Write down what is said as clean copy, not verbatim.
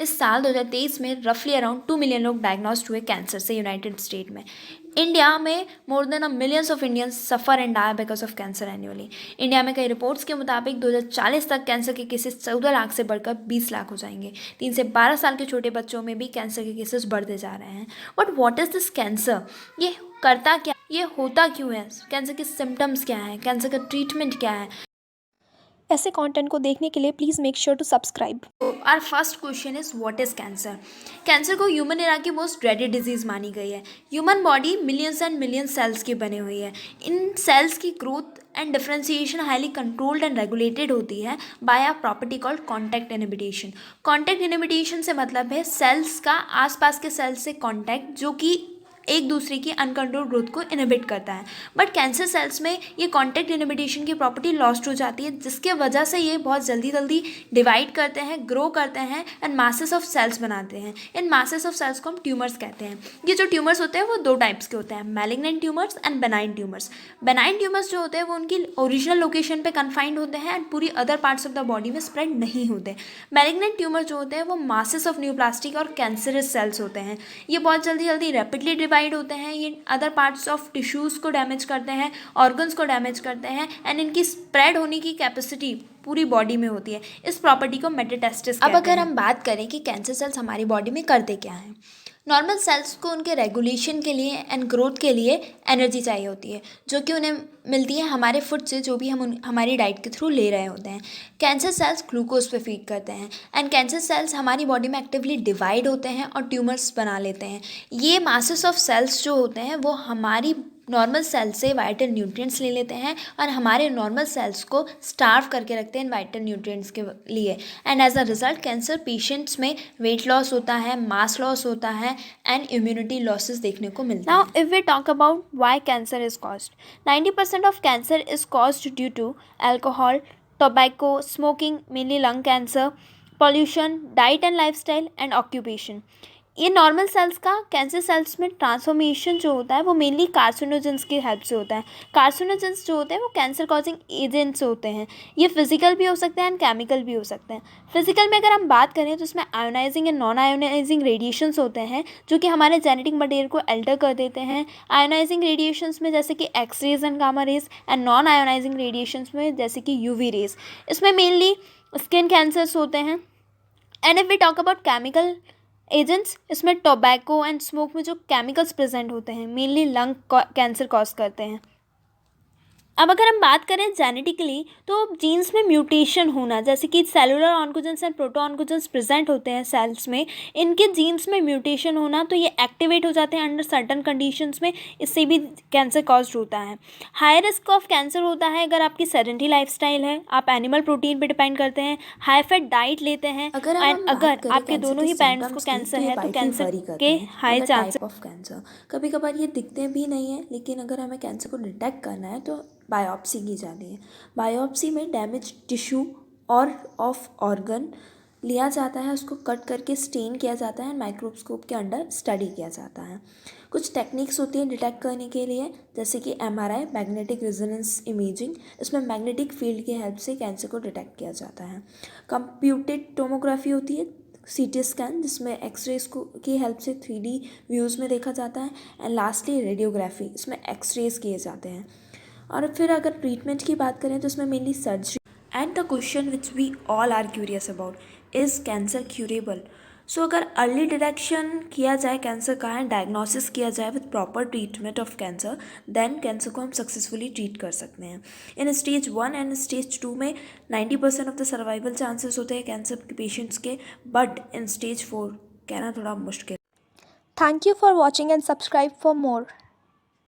इस साल 2023 में रफली अराउंड 2 मिलियन लोग डायग्नोस्ड हुए कैंसर से यूनाइटेड स्टेट में। इंडिया में more than millions of Indians suffer and die because of cancer annually. India में कई रिपोर्ट्स के मुताबिक 2040 तक कैंसर के केसेस 14 लाख से बढ़कर 20 लाख हो जाएंगे। 3 से 12 साल के छोटे बच्चों में भी कैंसर के केसेस बढ़ते जा रहे हैं। But what is this cancer? ये करता क्या, ये होता क्यों है, कैंसर के सिम्टम्स क्या हैं, कैंसर का ट्रीटमेंट क्या है? ऐसे कंटेंट को देखने के लिए please make sure to subscribe. Our first question is what is cancer. Cancer को ह्यूमन एरा की मोस्ट ड्रेडेड डिजीज मानी गई है। Human body millions and millions cells की बनी हुई है। इन सेल्स की growth and differentiation highly controlled and regulated होती है by a property called contact inhibition. Contact inhibition से मतलब है सेल्स का आसपास के सेल्स से कॉन्टैक्ट जो कि एक दूसरे की अनकंट्रोल ग्रोथ को इनहिबिट करता है। बट कैंसर सेल्स में ये कॉन्टैक्ट इनहिबिशन की प्रॉपर्टी लॉस्ट हो जाती है, जिसके वजह से ये बहुत जल्दी जल्दी डिवाइड करते हैं, ग्रो करते हैं एंड मासेस ऑफ सेल्स बनाते हैं। इन मासेस ऑफ सेल्स को हम ट्यूमर्स कहते हैं। ये जो ट्यूमर्स होते हैं वो दो टाइप्स के होते हैं, malignant tumours and benign tumours. Benign tumours जो होते हैं वो उनकी ओरिजिनल लोकेशन पे कन्फाइंड होते हैं एंड पूरी other parts of the body में स्प्रेड नहीं होते। मैलिग्नेंट ट्यूमर जो होते हैं वो मासेस ऑफ न्यूप्लास्टिक और कैंसरस सेल्स होते हैं। ये बहुत जल्दी जल्दी रैपिडली डिवाइड होते हैं। ये अदर पार्ट्स ऑफ टिश्यूज़ को डैमेज करते हैं, ऑर्गन्स को डैमेज करते हैं एंड इनकी स्प्रेड होने की कैपेसिटी पूरी बॉडी में होती है। इस प्रॉपर्टी को मेटास्टेसिस कहते हैं। अब अगर हम बात करें कि कैंसर सेल्स हमारी बॉडी में करते क्या हैं, नॉर्मल सेल्स को उनके रेगुलेशन के लिए एंड ग्रोथ के लिए एनर्जी चाहिए होती है, जो कि उन्हें मिलती है हमारे फूड से, जो भी हम हमारी डाइट के थ्रू ले रहे होते हैं। कैंसर सेल्स ग्लूकोज पे फीड करते हैं एंड कैंसर सेल्स हमारी बॉडी में एक्टिवली डिवाइड होते हैं और ट्यूमर्स बना लेते हैं। ये मासेस ऑफ सेल्स जो होते हैं वो हमारी नॉर्मल सेल्स से वाइटल न्यूट्रिएंट्स ले लेते हैं और हमारे नॉर्मल सेल्स को स्टार्व करके रखते हैं वाइटल न्यूट्रिएंट्स के लिए। And as a result cancer patients में वेट लॉस होता है, मास लॉस होता है एंड इम्यूनिटी लॉसेस देखने को मिलता है। Now, if we talk about why cancer is caused, 90% of cancer is caused due to alcohol, tobacco, smoking, mainly lung cancer, pollution, diet and lifestyle, and occupation. ये normal sales का cancer cells में transformation जो होता है वो mainly carcinogens की help से होता है। कार्सिनोजेंस जो होते हैं वो कैंसर कॉजिंग एजेंट्स होते हैं। ये फिजिकल भी हो सकते हैं एंड केमिकल भी हो सकते हैं। फिजिकल में अगर हम बात करें तो इसमें ionising and non ionising radiations होते हैं जो कि हमारे जेनेटिक मटेरियल को अल्टर कर देते हैं। आयोनाइजिंग रेडिएशंस में जैसे कि X rays and gamma rays and non ionising radiations में जैसे कि यूवी रेज। इसमें मेनली स्किन कैंसर्स होते हैं। And if we talk about chemical agents, इसमें टोबैको एंड स्मोक में जो केमिकल्स प्रेजेंट होते हैं मेनली लंग कैंसर कॉज करते हैं। अब अगर हम बात करें जेनेटिकली तो जीन्स में म्यूटेशन होना, जैसे कि सेलुलर ऑन्कोजेंस एंड प्रोटो ऑन्कोजेंस प्रेजेंट होते हैं सेल्स में, इनके जीन्स में म्यूटेशन होना तो ये एक्टिवेट हो जाते हैं अंडर सर्टन कंडीशंस में, इससे भी कैंसर कॉज्ड होता है। हाई रिस्क ऑफ कैंसर होता है अगर आपकी सेडेंटरी लाइफस्टाइल है, आप एनिमल प्रोटीन पे डिपेंड करते हैं, हाई फैट डाइट लेते हैं, अगर आपके दोनों ही पेरेंट्स को कैंसर है तो कैंसर के हाई चांसेस ऑफ कैंसर। कभी कभार ये दिखते भी नहीं है, लेकिन अगर हमें कैंसर को डिटेक्ट करना है तो बायोप्सी की जाती है। बायोप्सी में डैमेज टिश्यू और ऑफ ऑर्गन लिया जाता है, उसको कट करके स्टेन किया जाता है, माइक्रोस्कोप के अंडर स्टडी किया जाता है। कुछ टेक्निक्स होती हैं डिटेक्ट करने के लिए, जैसे कि MRI, मैग्नेटिक रेजोनेंस इमेजिंग। इसमें मैग्नेटिक फील्ड की हेल्प से कैंसर को डिटेक्ट किया जाता है। कंप्यूटेड टोमोग्राफी होती है, CT स्कैन, जिसमें एक्सरेज की हेल्प से 3D व्यूज़ में देखा जाता है। एंड लास्टली रेडियोग्राफी, इसमें एक्सरेज किए जाते हैं। और फिर अगर ट्रीटमेंट की बात करें तो इसमें mainly surgery. And the question which we all are curious about, is cancer curable? So अगर अर्ली डिटेक्शन किया जाए कैंसर का है, डायग्नोसिस किया जाए with proper treatment of cancer, then cancer को हम सक्सेसफुली ट्रीट कर सकते हैं। इन स्टेज 1 एंड स्टेज 2 में 90% ऑफ द सर्वाइवल चांसेस होते हैं कैंसर के पेशेंट्स के, बट इन स्टेज 4 कहना थोड़ा मुश्किल। Thank you for watching and subscribe for more.